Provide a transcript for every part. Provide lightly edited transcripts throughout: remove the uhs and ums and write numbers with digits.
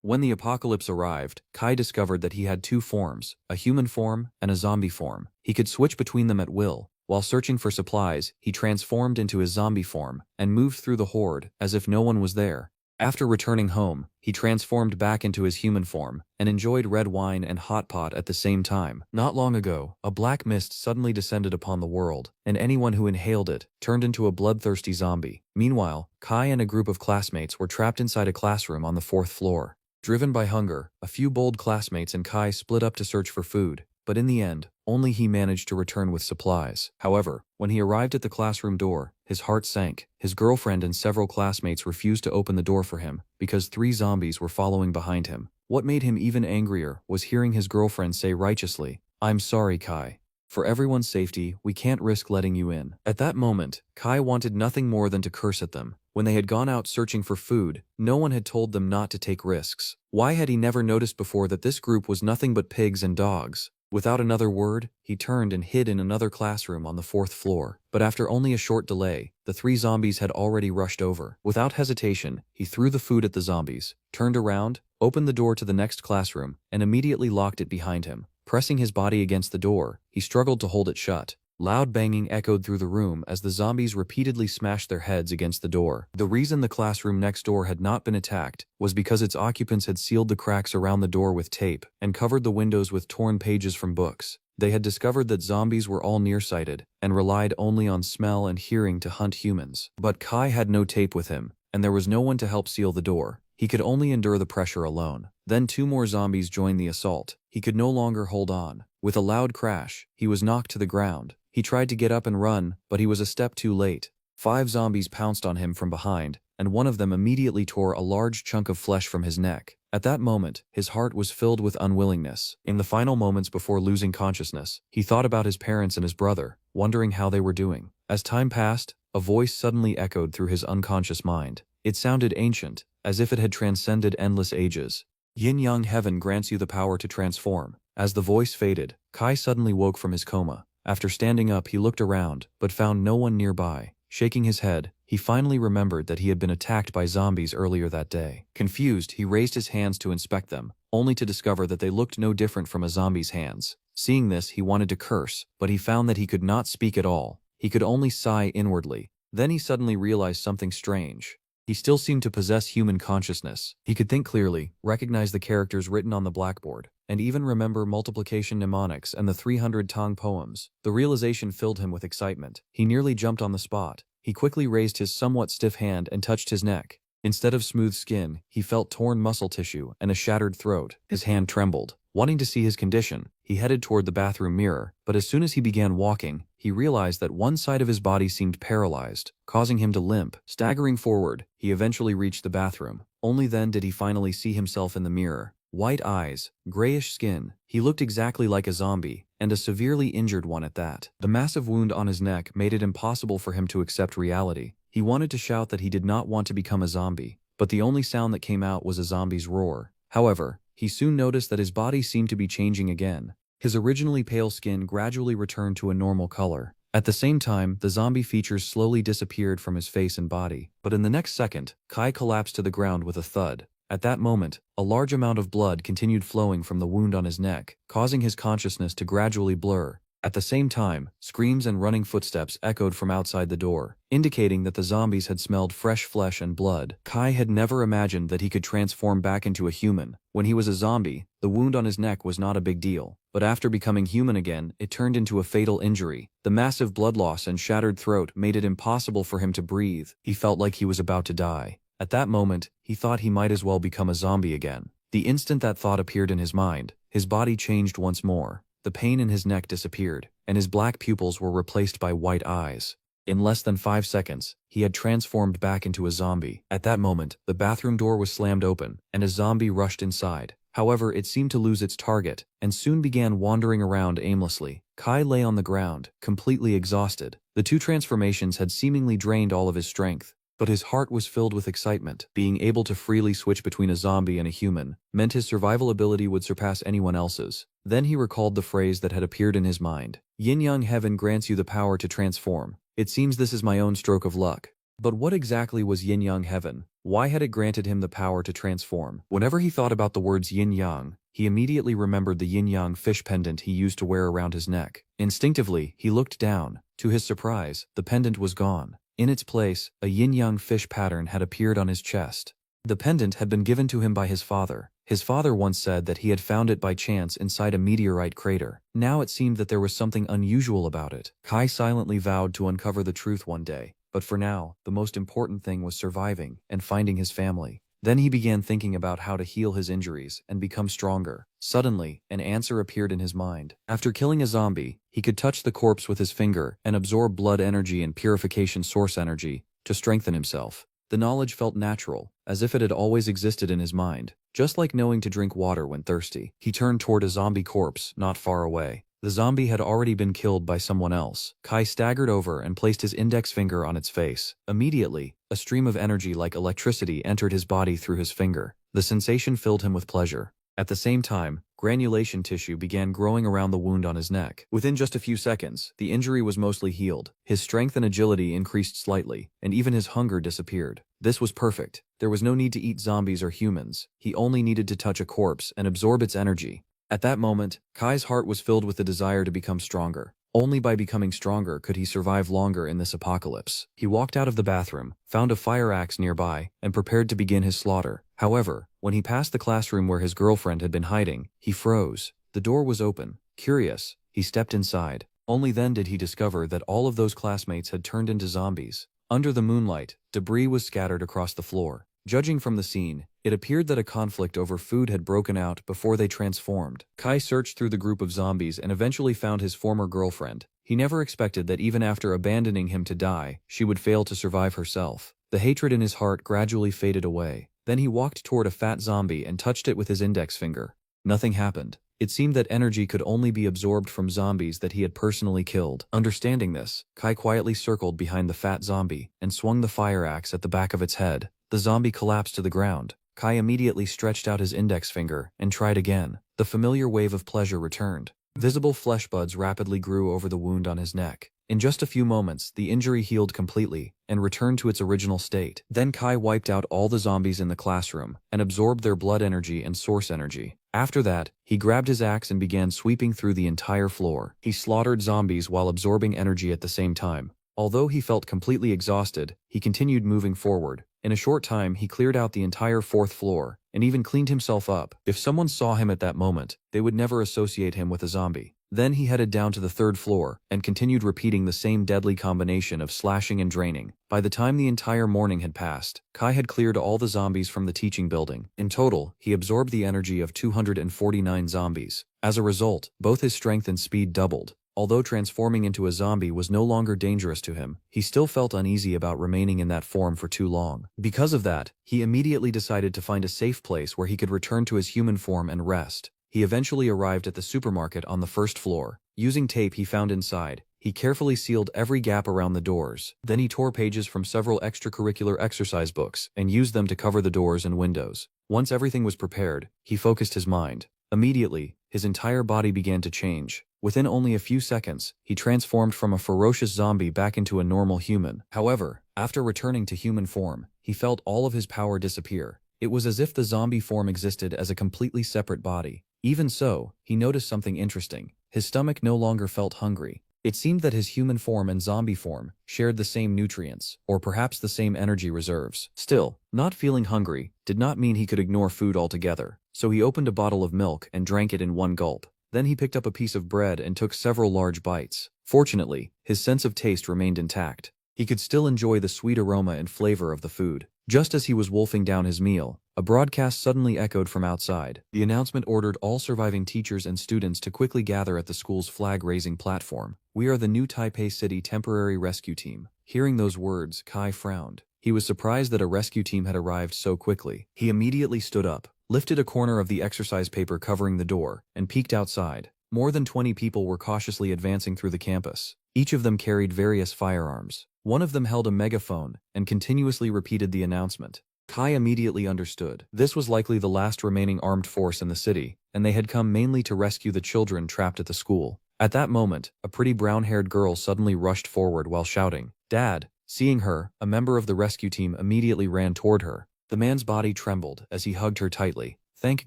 When the apocalypse arrived, Kai discovered that he had two forms, a human form and a zombie form. He could switch between them at will. While searching for supplies, he transformed into his zombie form and moved through the horde as if no one was there. After returning home, he transformed back into his human form and enjoyed red wine and hot pot at the same time. Not long ago, a black mist suddenly descended upon the world, and anyone who inhaled it turned into a bloodthirsty zombie. Meanwhile, Kai and a group of classmates were trapped inside a classroom on the 4th floor. Driven by hunger, a few bold classmates and Kai split up to search for food, but in the end, only he managed to return with supplies. However, when he arrived at the classroom door, his heart sank. His girlfriend and several classmates refused to open the door for him because 3 zombies were following behind him. What made him even angrier was hearing his girlfriend say righteously, "I'm sorry, Kai. For everyone's safety, we can't risk letting you in." At that moment, Kai wanted nothing more than to curse at them. When they had gone out searching for food, no one had told them not to take risks. Why had he never noticed before that this group was nothing but pigs and dogs? Without another word, he turned and hid in another classroom on the 4th floor. But after only a short delay, the 3 zombies had already rushed over. Without hesitation, he threw the food at the zombies, turned around, opened the door to the next classroom, and immediately locked it behind him. Pressing his body against the door, he struggled to hold it shut. Loud banging echoed through the room as the zombies repeatedly smashed their heads against the door. The reason the classroom next door had not been attacked was because its occupants had sealed the cracks around the door with tape and covered the windows with torn pages from books. They had discovered that zombies were all nearsighted and relied only on smell and hearing to hunt humans. But Kai had no tape with him, and there was no one to help seal the door. He could only endure the pressure alone. Then 2 more zombies joined the assault. He could no longer hold on. With a loud crash, he was knocked to the ground. He tried to get up and run, but he was a step too late. 5 zombies pounced on him from behind, and one of them immediately tore a large chunk of flesh from his neck. At that moment, his heart was filled with unwillingness. In the final moments before losing consciousness, he thought about his parents and his brother, wondering how they were doing. As time passed, a voice suddenly echoed through his unconscious mind. It sounded ancient, as if it had transcended endless ages. "Yin-Yang Heaven grants you the power to transform." As the voice faded, Kai suddenly woke from his coma. After standing up, he looked around, but found no one nearby. Shaking his head, he finally remembered that he had been attacked by zombies earlier that day. Confused, he raised his hands to inspect them, only to discover that they looked no different from a zombie's hands. Seeing this, he wanted to curse, but he found that he could not speak at all. He could only sigh inwardly. Then he suddenly realized something strange. He still seemed to possess human consciousness. He could think clearly, recognize the characters written on the blackboard, and even remember multiplication mnemonics and the 300 Tang poems. The realization filled him with excitement. He nearly jumped on the spot. He quickly raised his somewhat stiff hand and touched his neck. Instead of smooth skin, he felt torn muscle tissue and a shattered throat. His hand trembled. Wanting to see his condition, he headed toward the bathroom mirror, but as soon as he began walking, he realized that one side of his body seemed paralyzed, causing him to limp. Staggering forward, he eventually reached the bathroom. Only then did he finally see himself in the mirror. White eyes, grayish skin. He looked exactly like a zombie, and a severely injured one at that. The massive wound on his neck made it impossible for him to accept reality. He wanted to shout that he did not want to become a zombie, but the only sound that came out was a zombie's roar. However, he soon noticed that his body seemed to be changing again. His originally pale skin gradually returned to a normal color. At the same time, the zombie features slowly disappeared from his face and body. But in the next second, Kai collapsed to the ground with a thud. At that moment, a large amount of blood continued flowing from the wound on his neck, causing his consciousness to gradually blur. At the same time, screams and running footsteps echoed from outside the door, indicating that the zombies had smelled fresh flesh and blood. Kai had never imagined that he could transform back into a human. When he was a zombie, the wound on his neck was not a big deal, but after becoming human again, it turned into a fatal injury. The massive blood loss and shattered throat made it impossible for him to breathe. He felt like he was about to die. At that moment, he thought he might as well become a zombie again. The instant that thought appeared in his mind, his body changed once more. The pain in his neck disappeared, and his black pupils were replaced by white eyes. In less than 5 seconds, he had transformed back into a zombie. At that moment, the bathroom door was slammed open, and a zombie rushed inside. However, it seemed to lose its target, and soon began wandering around aimlessly. Kai lay on the ground, completely exhausted. The 2 transformations had seemingly drained all of his strength. But his heart was filled with excitement. Being able to freely switch between a zombie and a human meant his survival ability would surpass anyone else's. Then he recalled the phrase that had appeared in his mind. "Yin-Yang Heaven grants you the power to transform. It seems this is my own stroke of luck." But what exactly was Yin-Yang Heaven? Why had it granted him the power to transform? Whenever he thought about the words yin-yang, he immediately remembered the yin-yang fish pendant he used to wear around his neck. Instinctively, he looked down. To his surprise, the pendant was gone. In its place, a yin-yang fish pattern had appeared on his chest. The pendant had been given to him by his father. His father once said that he had found it by chance inside a meteorite crater. Now it seemed that there was something unusual about it. Kai silently vowed to uncover the truth one day. But for now, the most important thing was surviving and finding his family. Then he began thinking about how to heal his injuries and become stronger. Suddenly, an answer appeared in his mind. After killing a zombie, he could touch the corpse with his finger and absorb blood energy and purification source energy to strengthen himself. The knowledge felt natural, as if it had always existed in his mind, just like knowing to drink water when thirsty. He turned toward a zombie corpse not far away. The zombie had already been killed by someone else. Kai staggered over and placed his index finger on its face. Immediately, a stream of energy like electricity entered his body through his finger. The sensation filled him with pleasure. At the same time, granulation tissue began growing around the wound on his neck. Within just a few seconds, the injury was mostly healed. His strength and agility increased slightly, and even his hunger disappeared. This was perfect. There was no need to eat zombies or humans. He only needed to touch a corpse and absorb its energy. At that moment, Kai's heart was filled with the desire to become stronger. Only by becoming stronger could he survive longer in this apocalypse. He walked out of the bathroom, found a fire axe nearby, and prepared to begin his slaughter. However, when he passed the classroom where his girlfriend had been hiding, he froze. The door was open. Curious, he stepped inside. Only then did he discover that all of those classmates had turned into zombies. Under the moonlight, debris was scattered across the floor. Judging from the scene, it appeared that a conflict over food had broken out before they transformed. Kai searched through the group of zombies and eventually found his former girlfriend. He never expected that even after abandoning him to die, she would fail to survive herself. The hatred in his heart gradually faded away. Then he walked toward a fat zombie and touched it with his index finger. Nothing happened. It seemed that energy could only be absorbed from zombies that he had personally killed. Understanding this, Kai quietly circled behind the fat zombie and swung the fire axe at the back of its head. The zombie collapsed to the ground. Kai immediately stretched out his index finger and tried again. The familiar wave of pleasure returned. Visible flesh buds rapidly grew over the wound on his neck. In just a few moments, the injury healed completely and returned to its original state. Then Kai wiped out all the zombies in the classroom and absorbed their blood energy and source energy. After that, he grabbed his axe and began sweeping through the entire floor. He slaughtered zombies while absorbing energy at the same time. Although he felt completely exhausted, he continued moving forward. In a short time, he cleared out the entire 4th floor and even cleaned himself up. If someone saw him at that moment, they would never associate him with a zombie. Then he headed down to the 3rd floor and continued repeating the same deadly combination of slashing and draining. By the time the entire morning had passed, Kai had cleared all the zombies from the teaching building. In total, he absorbed the energy of 249 zombies. As a result, both his strength and speed doubled. Although transforming into a zombie was no longer dangerous to him, he still felt uneasy about remaining in that form for too long. Because of that, he immediately decided to find a safe place where he could return to his human form and rest. He eventually arrived at the supermarket on the 1st floor. Using tape he found inside, he carefully sealed every gap around the doors. Then he tore pages from several extracurricular exercise books and used them to cover the doors and windows. Once everything was prepared, he focused his mind. Immediately, his entire body began to change. Within only a few seconds, he transformed from a ferocious zombie back into a normal human. However, after returning to human form, he felt all of his power disappear. It was as if the zombie form existed as a completely separate body. Even so, he noticed something interesting. His stomach no longer felt hungry. It seemed that his human form and zombie form shared the same nutrients, or perhaps the same energy reserves. Still, not feeling hungry did not mean he could ignore food altogether, so he opened a bottle of milk and drank it in one gulp. Then he picked up a piece of bread and took several large bites. Fortunately, his sense of taste remained intact. He could still enjoy the sweet aroma and flavor of the food. Just as he was wolfing down his meal, a broadcast suddenly echoed from outside. The announcement ordered all surviving teachers and students to quickly gather at the school's flag-raising platform. "We are the new Taipei City Temporary Rescue Team." Hearing those words, Kai frowned. He was surprised that a rescue team had arrived so quickly. He immediately stood up, lifted a corner of the exercise paper covering the door, and peeked outside. More than 20 people were cautiously advancing through the campus. Each of them carried various firearms. One of them held a megaphone and continuously repeated the announcement. Kai immediately understood. This was likely the last remaining armed force in the city, and they had come mainly to rescue the children trapped at the school. At that moment, a pretty brown-haired girl suddenly rushed forward while shouting, "Dad!" Seeing her, a member of the rescue team immediately ran toward her. The man's body trembled as he hugged her tightly. Thank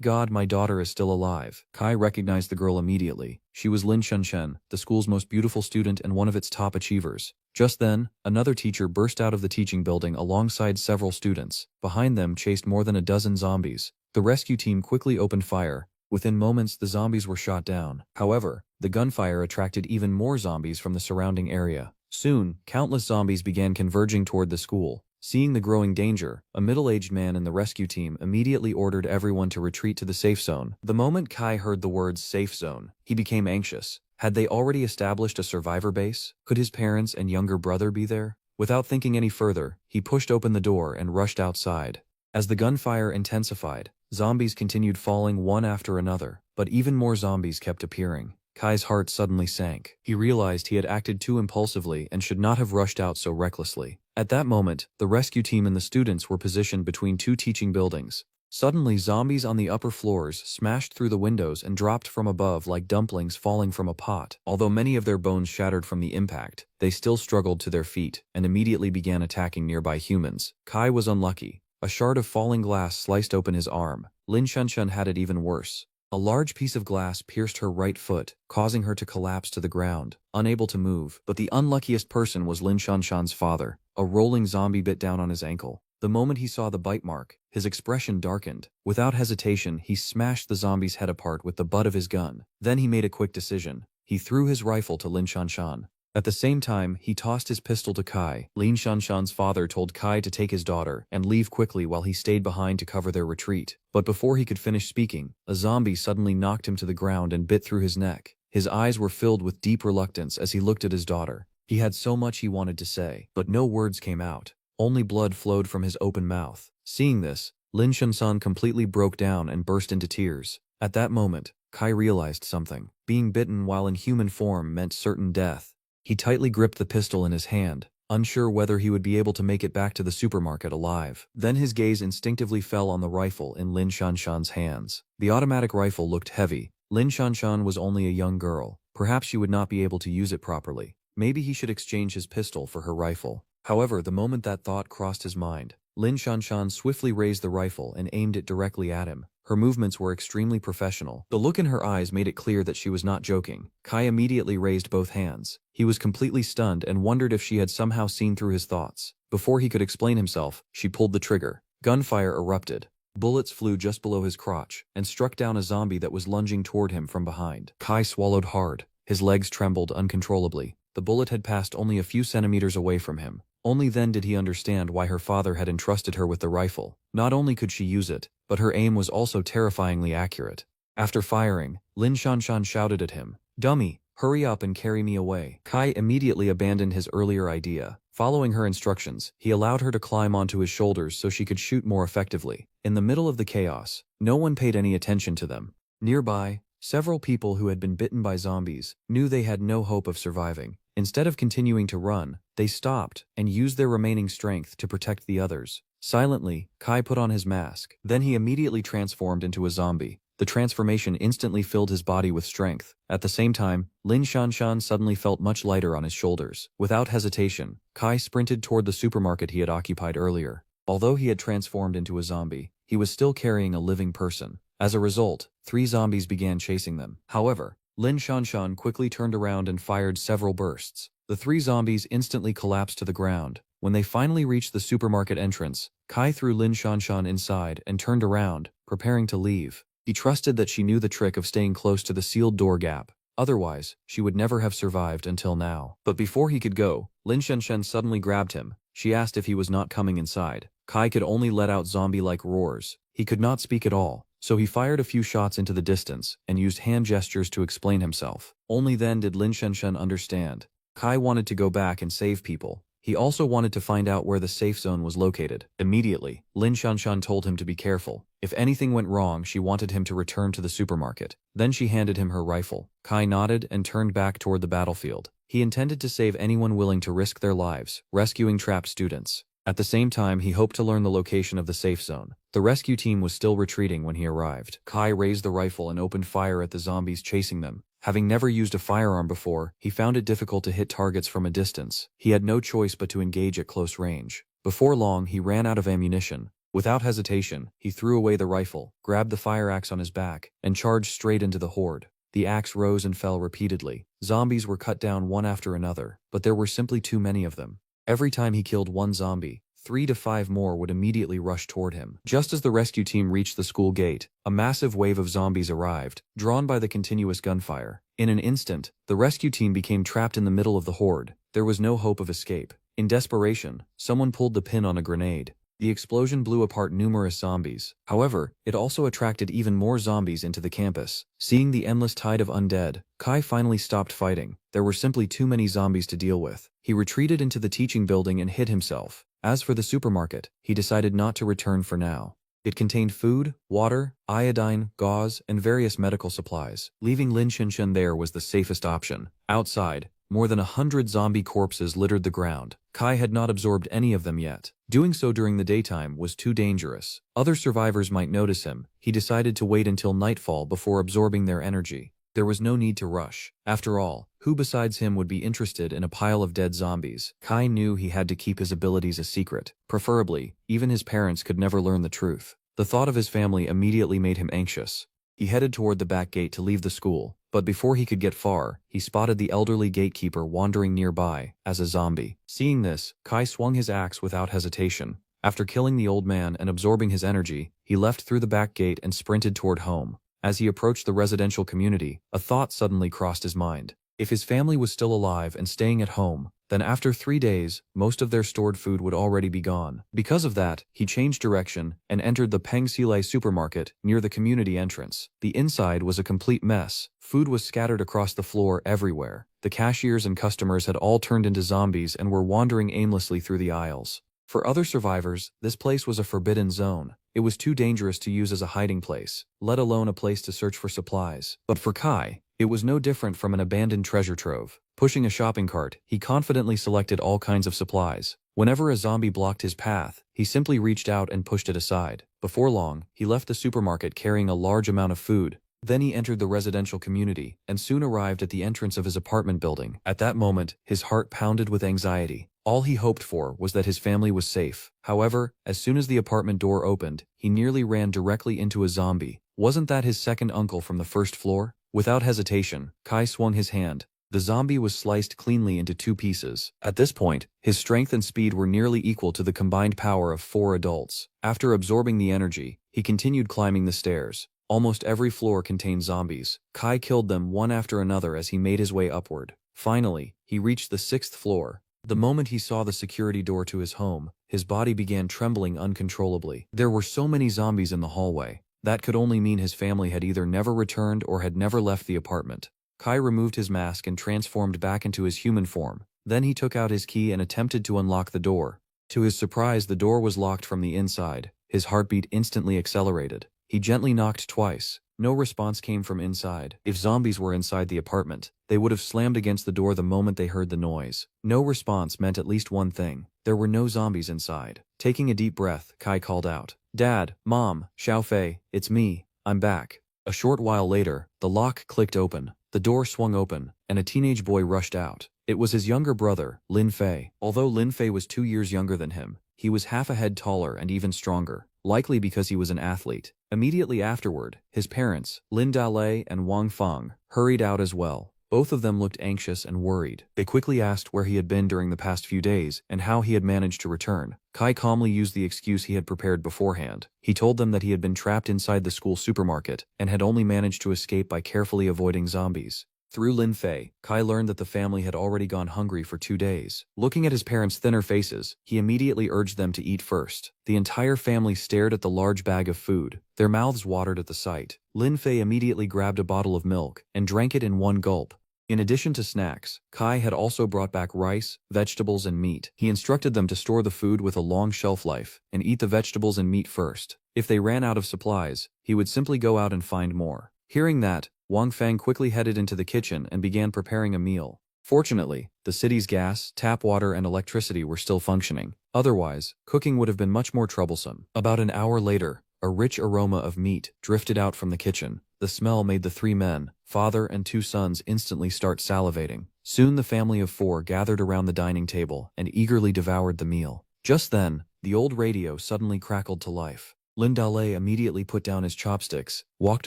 God my daughter is still alive. Kai recognized the girl immediately. She was Lin Shunshen, the school's most beautiful student and one of its top achievers. Just then, another teacher burst out of the teaching building alongside several students. Behind them chased more than a dozen zombies. The rescue team quickly opened fire. Within moments, the zombies were shot down. However, the gunfire attracted even more zombies from the surrounding area. Soon, countless zombies began converging toward the school. Seeing the growing danger, a middle-aged man in the rescue team immediately ordered everyone to retreat to the safe zone. The moment Kai heard the words safe zone, he became anxious. Had they already established a survivor base? Could his parents and younger brother be there? Without thinking any further, he pushed open the door and rushed outside. As the gunfire intensified, zombies continued falling one after another, but even more zombies kept appearing. Kai's heart suddenly sank. He realized he had acted too impulsively and should not have rushed out so recklessly. At that moment, the rescue team and the students were positioned between two teaching buildings. Suddenly, zombies on the upper floors smashed through the windows and dropped from above like dumplings falling from a pot. Although many of their bones shattered from the impact, they still struggled to their feet and immediately began attacking nearby humans. Kai was unlucky. A shard of falling glass sliced open his arm. Lin Shunshen had it even worse. A large piece of glass pierced her right foot, causing her to collapse to the ground, unable to move. But the unluckiest person was Lin Shanshan's father. A rolling zombie bit down on his ankle. The moment he saw the bite mark, his expression darkened. Without hesitation, he smashed the zombie's head apart with the butt of his gun. Then he made a quick decision. He threw his rifle to Lin Shanshan. At the same time, he tossed his pistol to Kai. Lin Shanshan's father told Kai to take his daughter and leave quickly while he stayed behind to cover their retreat. But before he could finish speaking, a zombie suddenly knocked him to the ground and bit through his neck. His eyes were filled with deep reluctance as he looked at his daughter. He had so much he wanted to say, but no words came out. Only blood flowed from his open mouth. Seeing this, Lin Shanshan completely broke down and burst into tears. At that moment, Kai realized something. Being bitten while in human form meant certain death. He tightly gripped the pistol in his hand, unsure whether he would be able to make it back to the supermarket alive. Then his gaze instinctively fell on the rifle in Lin Shanshan's hands. The automatic rifle looked heavy. Lin Shanshan was only a young girl. Perhaps she would not be able to use it properly. Maybe he should exchange his pistol for her rifle. However, the moment that thought crossed his mind, Lin Shanshan swiftly raised the rifle and aimed it directly at him. Her movements were extremely professional. The look in her eyes made it clear that she was not joking. Kai immediately raised both hands. He was completely stunned and wondered if she had somehow seen through his thoughts. Before he could explain himself, she pulled the trigger. Gunfire erupted. Bullets flew just below his crotch and struck down a zombie that was lunging toward him from behind. Kai swallowed hard. His legs trembled uncontrollably. The bullet had passed only a few centimeters away from him. Only then did he understand why her father had entrusted her with the rifle. Not only could she use it, but her aim was also terrifyingly accurate. After firing, Lin Shanshan shouted at him, "Dummy, hurry up and carry me away." Kai immediately abandoned his earlier idea. Following her instructions, he allowed her to climb onto his shoulders so she could shoot more effectively. In the middle of the chaos, no one paid any attention to them. Nearby, several people who had been bitten by zombies knew they had no hope of surviving. Instead of continuing to run, they stopped and used their remaining strength to protect the others. Silently, Kai put on his mask. Then he immediately transformed into a zombie. The transformation instantly filled his body with strength. At the same time, Lin Shanshan suddenly felt much lighter on his shoulders. Without hesitation, Kai sprinted toward the supermarket he had occupied earlier. Although he had transformed into a zombie, he was still carrying a living person. As a result, 3 zombies began chasing them. However, Lin Shanshan quickly turned around and fired several bursts. The 3 zombies instantly collapsed to the ground. When they finally reached the supermarket entrance, Kai threw Lin Shanshan inside and turned around, preparing to leave. He trusted that she knew the trick of staying close to the sealed door gap. Otherwise, she would never have survived until now. But before he could go, Lin Shanshan suddenly grabbed him. She asked if he was not coming inside. Kai could only let out zombie-like roars. He could not speak at all. So he fired a few shots into the distance and used hand gestures to explain himself. Only then did Lin Shanshan understand. Kai wanted to go back and save people. He also wanted to find out where the safe zone was located. Immediately, Lin Shanshan told him to be careful. If anything went wrong, she wanted him to return to the supermarket. Then she handed him her rifle. Kai nodded and turned back toward the battlefield. He intended to save anyone willing to risk their lives, rescuing trapped students. At the same time, he hoped to learn the location of the safe zone. The rescue team was still retreating when he arrived. Kai raised the rifle and opened fire at the zombies chasing them. Having never used a firearm before, he found it difficult to hit targets from a distance. He had no choice but to engage at close range. Before long, he ran out of ammunition. Without hesitation, he threw away the rifle, grabbed the fire axe on his back, and charged straight into the horde. The axe rose and fell repeatedly. Zombies were cut down one after another, but there were simply too many of them. Every time he killed one zombie, 3 to 5 more would immediately rush toward him. Just as the rescue team reached the school gate, a massive wave of zombies arrived, drawn by the continuous gunfire. In an instant, the rescue team became trapped in the middle of the horde. There was no hope of escape. In desperation, someone pulled the pin on a grenade. The explosion blew apart numerous zombies. However, it also attracted even more zombies into the campus. Seeing the endless tide of undead, Kai finally stopped fighting. There were simply too many zombies to deal with. He retreated into the teaching building and hid himself. As for the supermarket, he decided not to return for now. It contained food, water, iodine, gauze, and various medical supplies. Leaving Lin Xinshen there was the safest option. Outside, more than 100 zombie corpses littered the ground. Kai had not absorbed any of them yet. Doing so during the daytime was too dangerous. Other survivors might notice him. He decided to wait until nightfall before absorbing their energy. There was no need to rush. After all, who besides him would be interested in a pile of dead zombies? Kai knew he had to keep his abilities a secret. Preferably, even his parents could never learn the truth. The thought of his family immediately made him anxious. He headed toward the back gate to leave the school, but before he could get far, he spotted the elderly gatekeeper wandering nearby as a zombie. Seeing this, Kai swung his axe without hesitation. After killing the old man and absorbing his energy, he left through the back gate and sprinted toward home. As he approached the residential community, a thought suddenly crossed his mind. If his family was still alive and staying at home, then after 3 days, most of their stored food would already be gone. Because of that, he changed direction and entered the Pengsilei supermarket near the community entrance. The inside was a complete mess. Food was scattered across the floor everywhere. The cashiers and customers had all turned into zombies and were wandering aimlessly through the aisles. For other survivors, this place was a forbidden zone. It was too dangerous to use as a hiding place, let alone a place to search for supplies. But for Kai, it was no different from an abandoned treasure trove. Pushing a shopping cart, he confidently selected all kinds of supplies. Whenever a zombie blocked his path, he simply reached out and pushed it aside. Before long, he left the supermarket carrying a large amount of food. Then he entered the residential community and soon arrived at the entrance of his apartment building. At that moment, his heart pounded with anxiety. All he hoped for was that his family was safe. However, as soon as the apartment door opened, he nearly ran directly into a zombie. Wasn't that his second uncle from the first floor? Without hesitation, Kai swung his hand. The zombie was sliced cleanly into 2 pieces. At this point, his strength and speed were nearly equal to the combined power of 4 adults. After absorbing the energy, he continued climbing the stairs. Almost every floor contained zombies. Kai killed them one after another as he made his way upward. Finally, he reached the 6th floor. The moment he saw the security door to his home, his body began trembling uncontrollably. There were so many zombies in the hallway. That could only mean his family had either never returned or had never left the apartment. Kai removed his mask and transformed back into his human form. Then he took out his key and attempted to unlock the door. To his surprise, the door was locked from the inside. His heartbeat instantly accelerated. He gently knocked twice. No response came from inside. If zombies were inside the apartment, they would have slammed against the door the moment they heard the noise. No response meant at least one thing. There were no zombies inside. Taking a deep breath, Kai called out, "Dad, Mom, Xiaofei, it's me. I'm back." A short while later, the lock clicked open. The door swung open, and a teenage boy rushed out. It was his younger brother, Lin Fei. Although Lin Fei was 2 years younger than him, he was half a head taller and even stronger, likely because he was an athlete. Immediately afterward, his parents, Lin Dalei and Wang Feng, hurried out as well. Both of them looked anxious and worried. They quickly asked where he had been during the past few days and how he had managed to return. Kai calmly used the excuse he had prepared beforehand. He told them that he had been trapped inside the school supermarket and had only managed to escape by carefully avoiding zombies. Through Lin Fei, Kai learned that the family had already gone hungry for 2 days. Looking at his parents' thinner faces, he immediately urged them to eat first. The entire family stared at the large bag of food. Their mouths watered at the sight. Lin Fei immediately grabbed a bottle of milk and drank it in one gulp. In addition to snacks, Kai had also brought back rice, vegetables, and meat. He instructed them to store the food with a long shelf life and eat the vegetables and meat first. If they ran out of supplies, he would simply go out and find more. Hearing that, Wang Feng quickly headed into the kitchen and began preparing a meal. Fortunately, the city's gas, tap water, and electricity were still functioning. Otherwise, cooking would have been much more troublesome. About an hour later, a rich aroma of meat drifted out from the kitchen. The smell made the 3 men, father and 2 sons, instantly start salivating. Soon the family of 4 gathered around the dining table and eagerly devoured the meal. Just then, the old radio suddenly crackled to life. Lin Dalei immediately put down his chopsticks, walked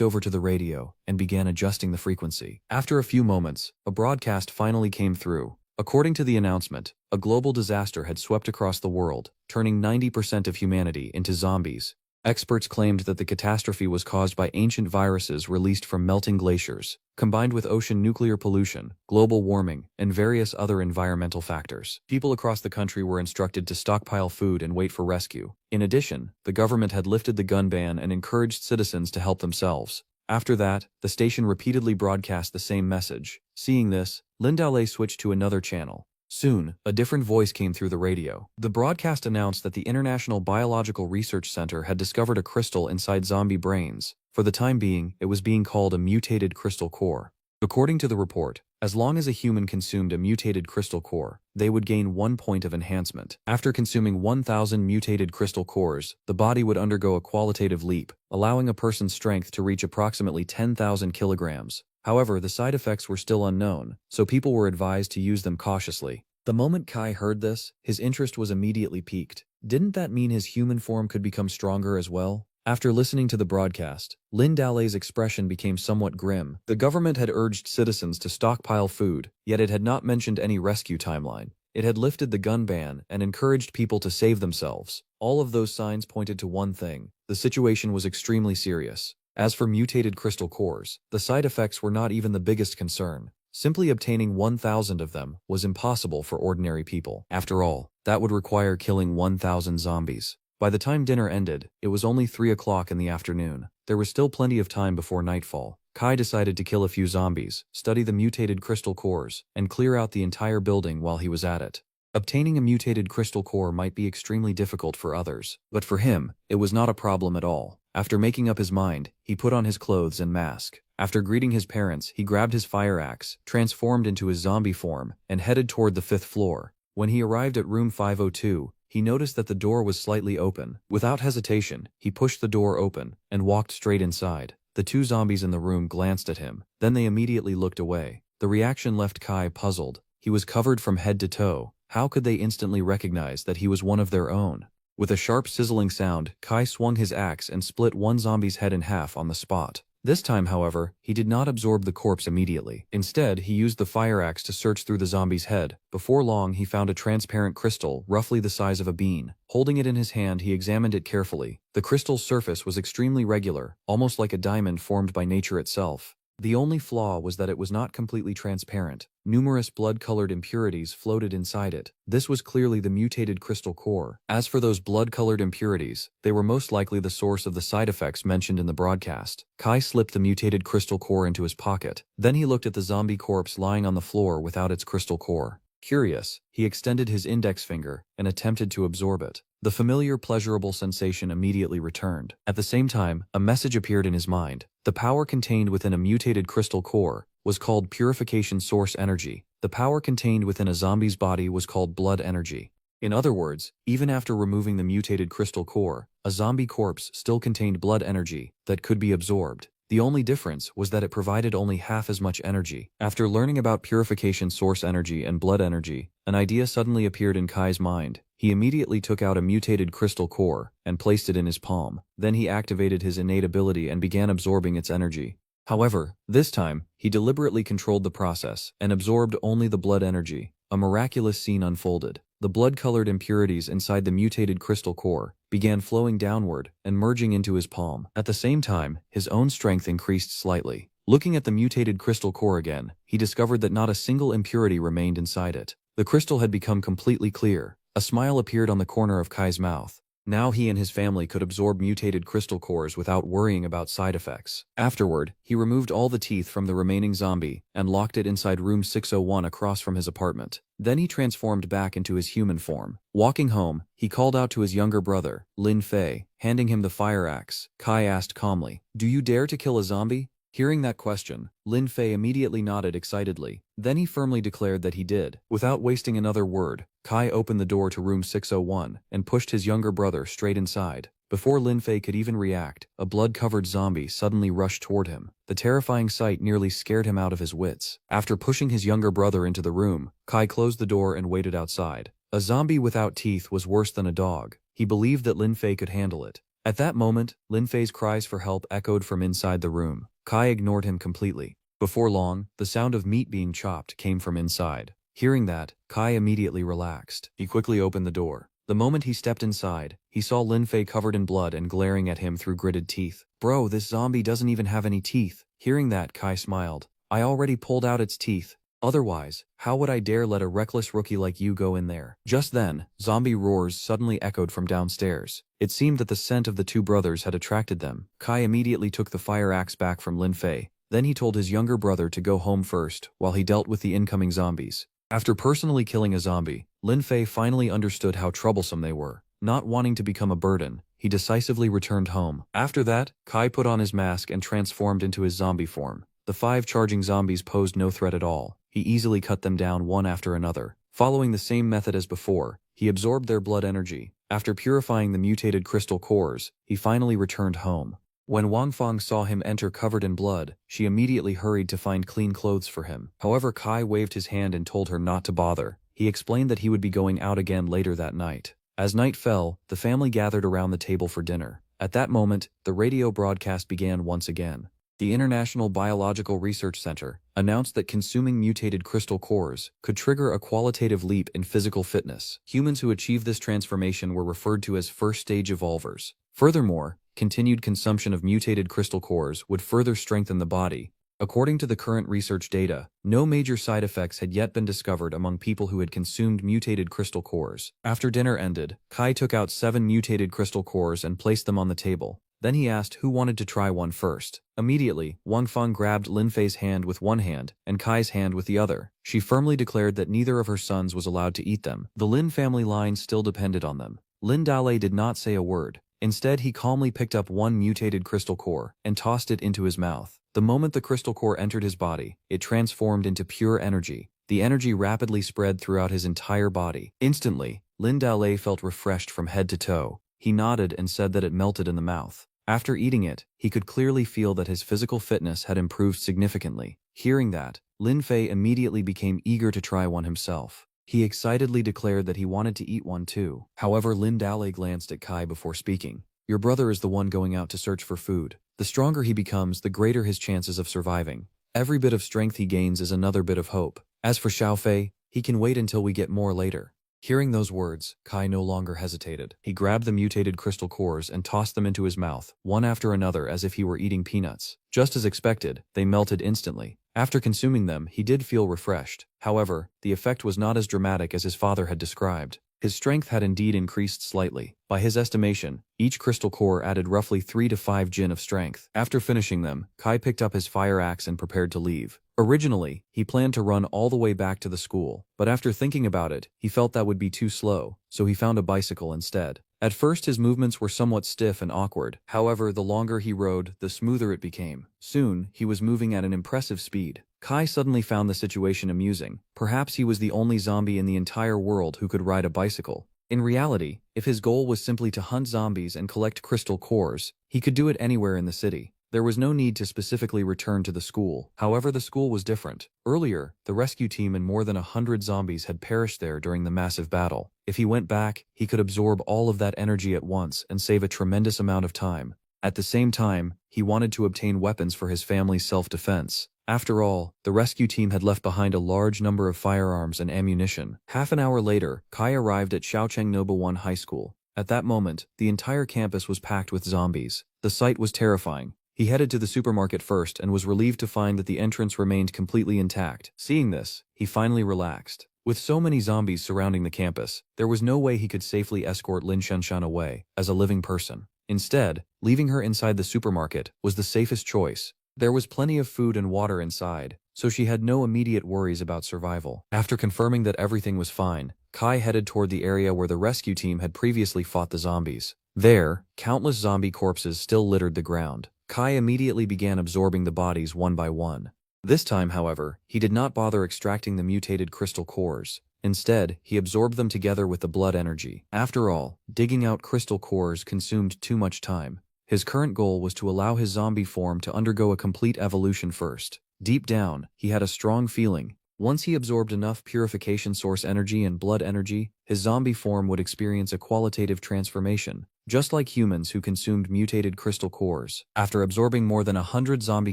over to the radio, and began adjusting the frequency. After a few moments, a broadcast finally came through. According to the announcement, a global disaster had swept across the world, turning 90% of humanity into zombies. Experts claimed that the catastrophe was caused by ancient viruses released from melting glaciers, combined with ocean nuclear pollution, global warming, and various other environmental factors. People across the country were instructed to stockpile food and wait for rescue. In addition, the government had lifted the gun ban and encouraged citizens to help themselves. After that, the station repeatedly broadcast the same message. Seeing this, Lin Dalei switched to another channel. Soon, a different voice came through the radio. The broadcast announced that the International Biological Research Center had discovered a crystal inside zombie brains. For the time being, it was being called a mutated crystal core. According to the report, as long as a human consumed a mutated crystal core, they would gain 1 point of enhancement. After consuming 1,000 mutated crystal cores, the body would undergo a qualitative leap, allowing a person's strength to reach approximately 10,000 kilograms. However, the side effects were still unknown, so people were advised to use them cautiously. The moment Kai heard this, his interest was immediately piqued. Didn't that mean his human form could become stronger as well? After listening to the broadcast, Lin Dalei's expression became somewhat grim. The government had urged citizens to stockpile food, yet it had not mentioned any rescue timeline. It had lifted the gun ban and encouraged people to save themselves. All of those signs pointed to one thing: the situation was extremely serious. As for mutated crystal cores, the side effects were not even the biggest concern. Simply obtaining 1,000 of them was impossible for ordinary people. After all, that would require killing 1,000 zombies. By the time dinner ended, it was only 3 o'clock in the afternoon. There was still plenty of time before nightfall. Kai decided to kill a few zombies, study the mutated crystal cores, and clear out the entire building while he was at it. Obtaining a mutated crystal core might be extremely difficult for others, but for him, it was not a problem at all. After making up his mind, he put on his clothes and mask. After greeting his parents, he grabbed his fire axe, transformed into his zombie form, and headed toward the 5th floor. When he arrived at room 502, he noticed that the door was slightly open. Without hesitation, he pushed the door open and walked straight inside. The 2 zombies in the room glanced at him, then they immediately looked away. The reaction left Kai puzzled. He was covered from head to toe. How could they instantly recognize that he was one of their own? With a sharp sizzling sound, Kai swung his axe and split one zombie's head in half on the spot. This time, however, he did not absorb the corpse immediately. Instead, he used the fire axe to search through the zombie's head. Before long, he found a transparent crystal, roughly the size of a bean. Holding it in his hand, he examined it carefully. The crystal's surface was extremely regular, almost like a diamond formed by nature itself. The only flaw was that it was not completely transparent. Numerous blood-colored impurities floated inside it. This was clearly the mutated crystal core. As for those blood-colored impurities, they were most likely the source of the side effects mentioned in the broadcast. Kai slipped the mutated crystal core into his pocket. Then he looked at the zombie corpse lying on the floor without its crystal core. Curious, he extended his index finger and attempted to absorb it. The familiar pleasurable sensation immediately returned. At the same time, a message appeared in his mind. The power contained within a mutated crystal core was called purification source energy. The power contained within a zombie's body was called blood energy. In other words, even after removing the mutated crystal core, a zombie corpse still contained blood energy that could be absorbed. The only difference was that it provided only half as much energy. After learning about purification source energy and blood energy, an idea suddenly appeared in Kai's mind. He immediately took out a mutated crystal core and placed it in his palm. Then he activated his innate ability and began absorbing its energy. However, this time, he deliberately controlled the process and absorbed only the blood energy. A miraculous scene unfolded. The blood-colored impurities inside the mutated crystal core began flowing downward and merging into his palm. At the same time, his own strength increased slightly. Looking at the mutated crystal core again, he discovered that not a single impurity remained inside it. The crystal had become completely clear. A smile appeared on the corner of Kai's mouth. Now he and his family could absorb mutated crystal cores without worrying about side effects. Afterward, he removed all the teeth from the remaining zombie and locked it inside room 601 across from his apartment. Then he transformed back into his human form. Walking home, he called out to his younger brother, Lin Fei, handing him the fire axe. Kai asked calmly, "Do you dare to kill a zombie?" Hearing that question, Lin Fei immediately nodded excitedly. Then he firmly declared that he did. Without wasting another word, Kai opened the door to room 601 and pushed his younger brother straight inside. Before Lin Fei could even react, a blood-covered zombie suddenly rushed toward him. The terrifying sight nearly scared him out of his wits. After pushing his younger brother into the room, Kai closed the door and waited outside. A zombie without teeth was worse than a dog. He believed that Lin Fei could handle it. At that moment, Lin Fei's cries for help echoed from inside the room. Kai ignored him completely. Before long, the sound of meat being chopped came from inside. Hearing that, Kai immediately relaxed. He quickly opened the door. The moment he stepped inside, he saw Lin Fei covered in blood and glaring at him through gritted teeth. Bro, this zombie doesn't even have any teeth. Hearing that, Kai smiled. I already pulled out its teeth. Otherwise, how would I dare let a reckless rookie like you go in there? Just then, zombie roars suddenly echoed from downstairs. It seemed that the scent of the two brothers had attracted them. Kai immediately took the fire axe back from Lin Fei. Then he told his younger brother to go home first, while he dealt with the incoming zombies. After personally killing a zombie, Lin Fei finally understood how troublesome they were. Not wanting to become a burden, he decisively returned home. After that, Kai put on his mask and transformed into his zombie form. The 5 charging zombies posed no threat at all. He easily cut them down one after another. Following the same method as before, he absorbed their blood energy. After purifying the mutated crystal cores, he finally returned home. When Wang Feng saw him enter covered in blood, she immediately hurried to find clean clothes for him. However, Kai waved his hand and told her not to bother. He explained that he would be going out again later that night. As night fell, the family gathered around the table for dinner. At that moment, the radio broadcast began once again. The International Biological Research Center announced that consuming mutated crystal cores could trigger a qualitative leap in physical fitness. Humans who achieved this transformation were referred to as first-stage evolvers. Furthermore, continued consumption of mutated crystal cores would further strengthen the body. According to the current research data, no major side effects had yet been discovered among people who had consumed mutated crystal cores. After dinner ended, Kai took out 7 mutated crystal cores and placed them on the table. Then he asked who wanted to try one first. Immediately, Wang Feng grabbed Lin Fei's hand with one hand and Kai's hand with the other. She firmly declared that neither of her sons was allowed to eat them. The Lin family line still depended on them. Lin Dalei did not say a word. Instead, he calmly picked up one mutated crystal core and tossed it into his mouth. The moment the crystal core entered his body, it transformed into pure energy. The energy rapidly spread throughout his entire body. Instantly, Lin Dalei felt refreshed from head to toe. He nodded and said that it melted in the mouth. After eating it, he could clearly feel that his physical fitness had improved significantly. Hearing that, Lin Fei immediately became eager to try one himself. He excitedly declared that he wanted to eat one too. However, Lin Dalei glanced at Kai before speaking. Your brother is the one going out to search for food. The stronger he becomes, the greater his chances of surviving. Every bit of strength he gains is another bit of hope. As for Xiaofei, he can wait until we get more later. Hearing those words, Kai no longer hesitated. He grabbed the mutated crystal cores and tossed them into his mouth, one after another as if he were eating peanuts. Just as expected, they melted instantly. After consuming them, he did feel refreshed. However, the effect was not as dramatic as his father had described. His strength had indeed increased slightly. By his estimation, each crystal core added roughly 3 to 5 jin of strength. After finishing them, Kai picked up his fire axe and prepared to leave. Originally, he planned to run all the way back to the school, but after thinking about it, he felt that would be too slow, so he found a bicycle instead. At first his movements were somewhat stiff and awkward. However, the longer he rode, the smoother it became. Soon, he was moving at an impressive speed. Kai suddenly found the situation amusing. Perhaps he was the only zombie in the entire world who could ride a bicycle. In reality, if his goal was simply to hunt zombies and collect crystal cores, he could do it anywhere in the city. There was no need to specifically return to the school. However, the school was different. Earlier, the rescue team and more than 100 zombies had perished there during the massive battle. If he went back, he could absorb all of that energy at once and save a tremendous amount of time. At the same time, he wanted to obtain weapons for his family's self-defense. After all, the rescue team had left behind a large number of firearms and ammunition. Half an hour later, Kai arrived at Xiaocheng Nobu 1 High School. At that moment, the entire campus was packed with zombies. The sight was terrifying. He headed to the supermarket first and was relieved to find that the entrance remained completely intact. Seeing this, he finally relaxed. With so many zombies surrounding the campus, there was no way he could safely escort Lin Shanshan away as a living person. Instead, leaving her inside the supermarket was the safest choice. There was plenty of food and water inside, so she had no immediate worries about survival. After confirming that everything was fine, Kai headed toward the area where the rescue team had previously fought the zombies. There, countless zombie corpses still littered the ground. Kai immediately began absorbing the bodies one by one. This time, however, he did not bother extracting the mutated crystal cores. Instead, he absorbed them together with the blood energy. After all, digging out crystal cores consumed too much time. His current goal was to allow his zombie form to undergo a complete evolution first. Deep down, he had a strong feeling. Once he absorbed enough purification source energy and blood energy, his zombie form would experience a qualitative transformation, just like humans who consumed mutated crystal cores. After absorbing more than 100 zombie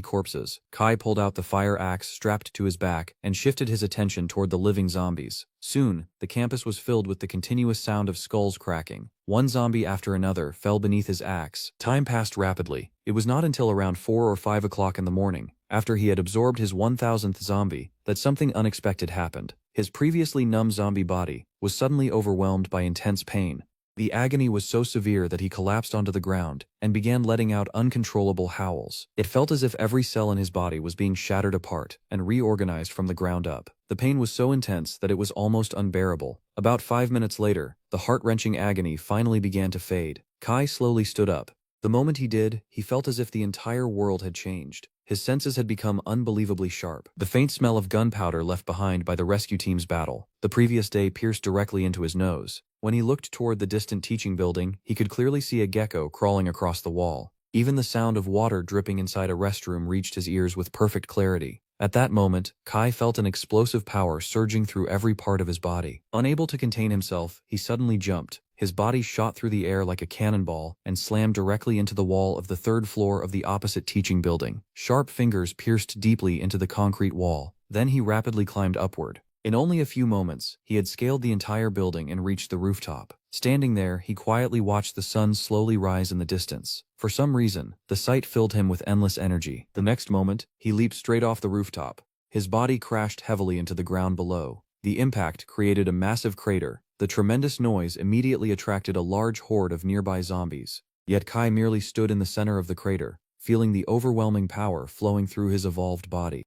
corpses, Kai pulled out the fire axe strapped to his back and shifted his attention toward the living zombies. Soon, the campus was filled with the continuous sound of skulls cracking. One zombie after another fell beneath his axe. Time passed rapidly. It was not until around 4 or 5 o'clock in the morning, after he had absorbed his 1000th zombie, that something unexpected happened. His previously numb zombie body was suddenly overwhelmed by intense pain. The agony was so severe that he collapsed onto the ground and began letting out uncontrollable howls. It felt as if every cell in his body was being shattered apart and reorganized from the ground up. The pain was so intense that it was almost unbearable. About 5 minutes later, the heart-wrenching agony finally began to fade. Kai slowly stood up. The moment he did, he felt as if the entire world had changed. His senses had become unbelievably sharp. The faint smell of gunpowder left behind by the rescue team's battle the previous day pierced directly into his nose. When he looked toward the distant teaching building, he could clearly see a gecko crawling across the wall. Even the sound of water dripping inside a restroom reached his ears with perfect clarity. At that moment, Kai felt an explosive power surging through every part of his body. Unable to contain himself, he suddenly jumped. His body shot through the air like a cannonball and slammed directly into the wall of the 3rd floor of the opposite teaching building. Sharp fingers pierced deeply into the concrete wall. Then he rapidly climbed upward. In only a few moments, he had scaled the entire building and reached the rooftop. Standing there, he quietly watched the sun slowly rise in the distance. For some reason, the sight filled him with endless energy. The next moment, he leaped straight off the rooftop. His body crashed heavily into the ground below. The impact created a massive crater. The tremendous noise immediately attracted a large horde of nearby zombies. Yet Kai merely stood in the center of the crater, feeling the overwhelming power flowing through his evolved body.